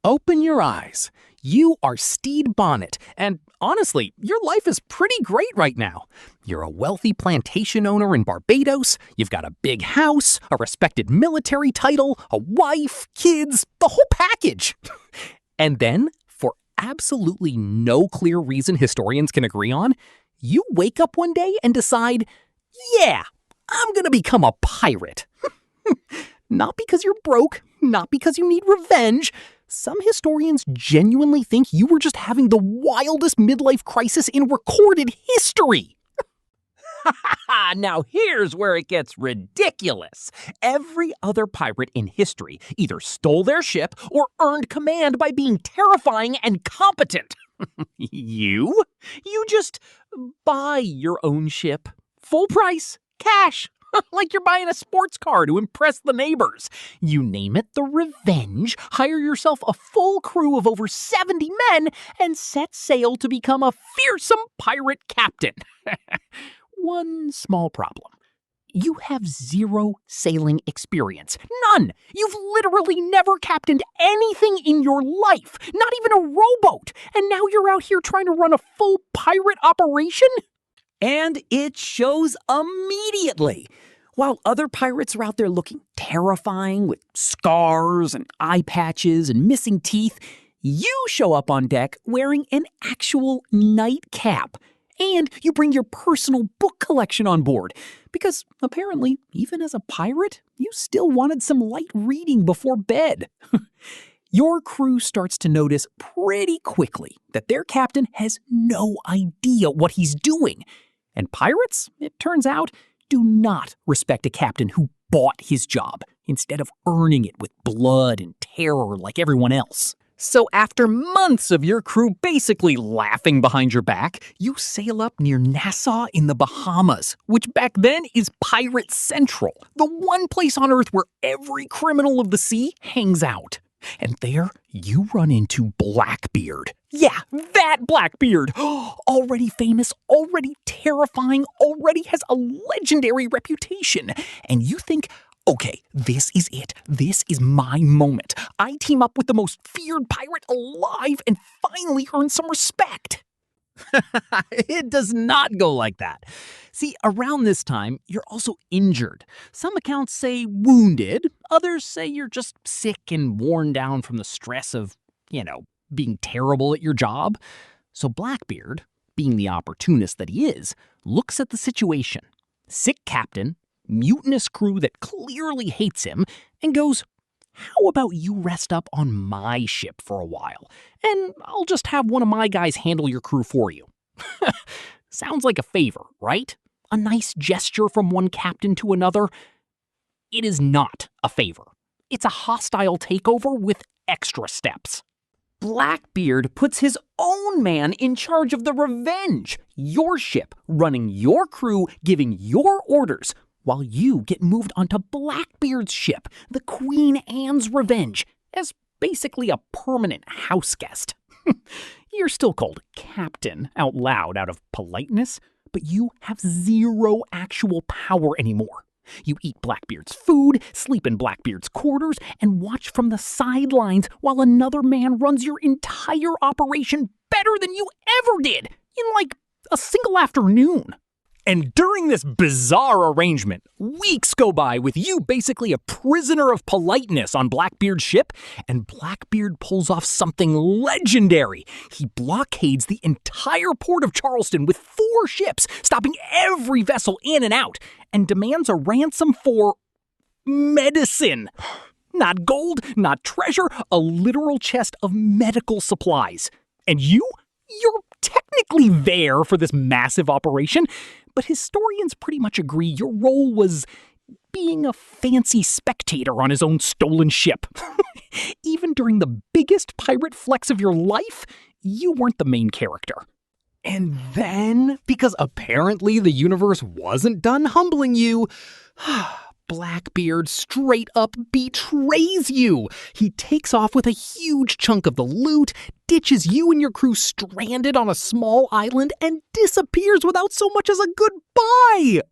Open your eyes. You are Steed Bonnet, and honestly, your life is pretty great right now. You're a wealthy plantation owner in Barbados, you've got a big house, a respected military title, a wife, kids, the whole package. And then, for absolutely no clear reason historians can agree on, you wake up one day and decide, yeah, I'm gonna become a pirate. Not because you're broke, not because you need revenge. Some historians genuinely think you were just having the wildest midlife crisis in recorded history. Now here's where it gets ridiculous. Every other pirate in history either stole their ship or earned command by being terrifying and competent. You just buy your own ship. Full price, cash. Like you're buying a sports car to impress the neighbors. You name it the Revenge, hire yourself a full crew of over 70 men, and set sail to become a fearsome pirate captain. One small problem. You have zero sailing experience. None! You've literally never captained anything in your life, not even a rowboat, and now you're out here trying to run a full pirate operation? And it shows immediately. While other pirates are out there looking terrifying with scars and eye patches and missing teeth, you show up on deck wearing an actual nightcap. And you bring your personal book collection on board. Because apparently, even as a pirate, you still wanted some light reading before bed. Your crew starts to notice pretty quickly that their captain has no idea what he's doing. And pirates, it turns out, do not respect a captain who bought his job instead of earning it with blood and terror like everyone else. So after months of your crew basically laughing behind your back, you sail up near Nassau in the Bahamas, which back then is Pirate Central, the one place on Earth where every criminal of the sea hangs out. And there, you run into Blackbeard. Yeah, that Blackbeard! Already famous, already terrifying, already has a legendary reputation. And you think, okay, this is it. This is my moment. I team up with the most feared pirate alive and finally earn some respect. It does not go like that. See, around this time, you're also injured. Some accounts say wounded. Others say you're just sick and worn down from the stress of, being terrible at your job. So Blackbeard, being the opportunist that he is, looks at the situation. Sick captain, mutinous crew that clearly hates him, and goes, how about you rest up on my ship for a while, and I'll just have one of my guys handle your crew for you. Sounds like a favor, right? A nice gesture from one captain to another. It is not a favor. It's a hostile takeover with extra steps. Blackbeard puts his own man in charge of the Revenge, your ship, running your crew, giving your orders, while you get moved onto Blackbeard's ship, the Queen Anne's Revenge, as basically a permanent house guest. You're still called captain out loud out of politeness, but you have zero actual power anymore. You eat Blackbeard's food, sleep in Blackbeard's quarters, and watch from the sidelines while another man runs your entire operation better than you ever did in like a single afternoon. And during this bizarre arrangement, weeks go by with you basically a prisoner of politeness on Blackbeard's ship, and Blackbeard pulls off something legendary. He blockades the entire port of Charleston with 4 ships, stopping every vessel in and out, and demands a ransom for medicine. Not gold, not treasure, a literal chest of medical supplies. And you're technically there for this massive operation, but historians pretty much agree your role was being a fancy spectator on his own stolen ship. Even during the biggest pirate flex of your life, you weren't the main character. And then, because apparently the universe wasn't done humbling you, Blackbeard straight up betrays you. He takes off with a huge chunk of the loot, ditches you and your crew stranded on a small island, and disappears without so much as a goodbye.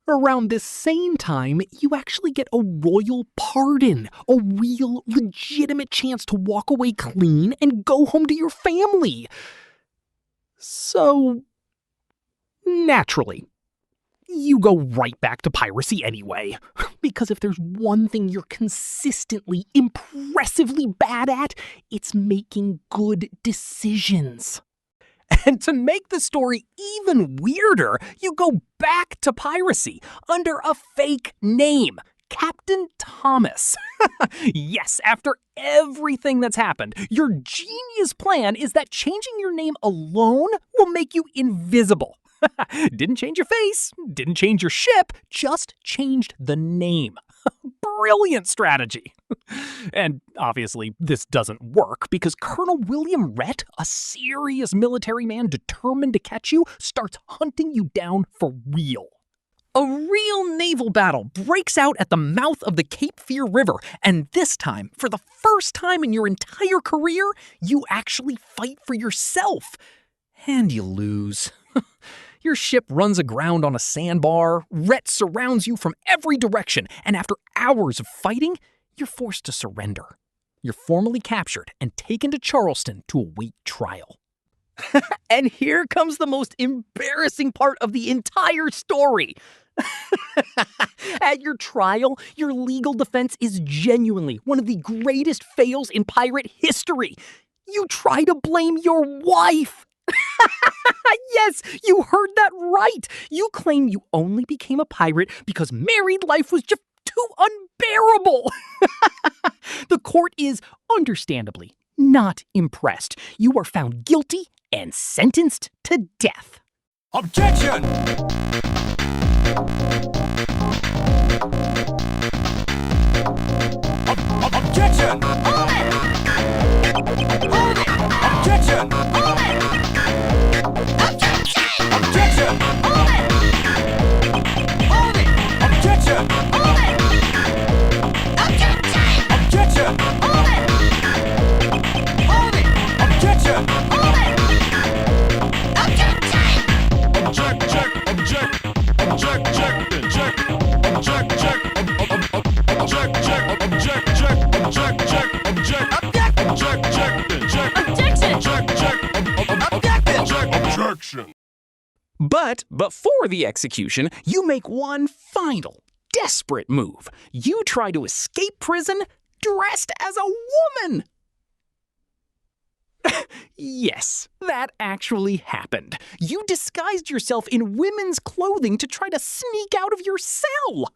Around this same time, you actually get a royal pardon, a real, legitimate chance to walk away clean and go home to your family. So, naturally, you go right back to piracy anyway. Because if there's one thing you're consistently, impressively bad at, it's making good decisions. And to make the story even weirder, you go back to piracy under a fake name, Captain Thomas. Yes, after everything that's happened, your genius plan is that changing your name alone will make you invisible. Didn't change your face, didn't change your ship, just changed the name. Brilliant strategy. And obviously, this doesn't work because Colonel William Rhett, a serious military man determined to catch you, starts hunting you down for real. A real naval battle breaks out at the mouth of the Cape Fear River, and this time, for the first time in your entire career, you actually fight for yourself. And you lose. Your ship runs aground on a sandbar, Rhett surrounds you from every direction, and after hours of fighting, you're forced to surrender. You're formally captured and taken to Charleston to await trial. And here comes the most embarrassing part of the entire story. At your trial, your legal defense is genuinely one of the greatest fails in pirate history. You try to blame your wife. Yes, you heard that right. You claim you only became a pirate because married life was just too unbearable. The court is understandably not impressed. You are found guilty and sentenced to death. Objection! Objection! Hold it! Hold it! Objection! Hold it! Objection! Objection! Hold it! Hold it! Objection! Hold it! Objection! Objection! Hold it! Hold it! Objection! Hold it! Objection! Object, check, object, object, check, check, object, check, object, check, object, check, object, check, object, object, check, check, Objection! object, check, objection. But before the execution, you make one final, desperate move. You try to escape prison dressed as a woman. Yes, that actually happened. You disguised yourself in women's clothing to try to sneak out of your cell.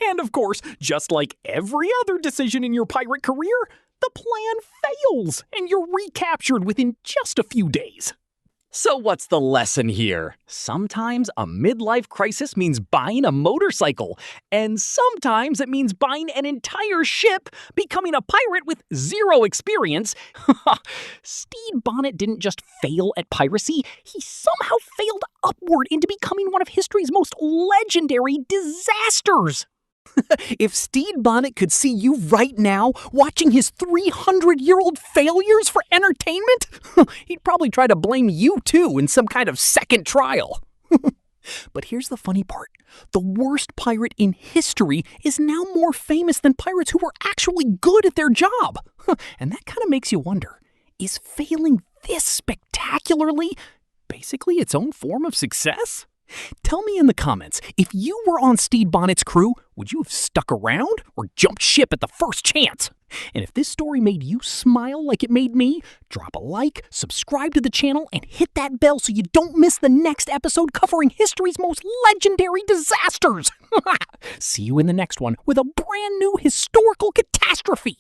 And of course, just like every other decision in your pirate career, the plan fails and you're recaptured within just a few days. So what's the lesson here? Sometimes a midlife crisis means buying a motorcycle, and sometimes it means buying an entire ship, becoming a pirate with zero experience. Stede Bonnet didn't just fail at piracy, he somehow failed upward into becoming one of history's most legendary disasters. If Stede Bonnet could see you right now, watching his 300-year-old failures for entertainment, he'd probably try to blame you too in some kind of second trial. But here's the funny part. The worst pirate in history is now more famous than pirates who were actually good at their job. And that kind of makes you wonder, is failing this spectacularly basically its own form of success? Tell me in the comments, if you were on Stede Bonnet's crew, would you have stuck around or jumped ship at the first chance? And if this story made you smile like it made me, drop a like, subscribe to the channel, and hit that bell so you don't miss the next episode covering history's most legendary disasters. See you in the next one with a brand new historical catastrophe.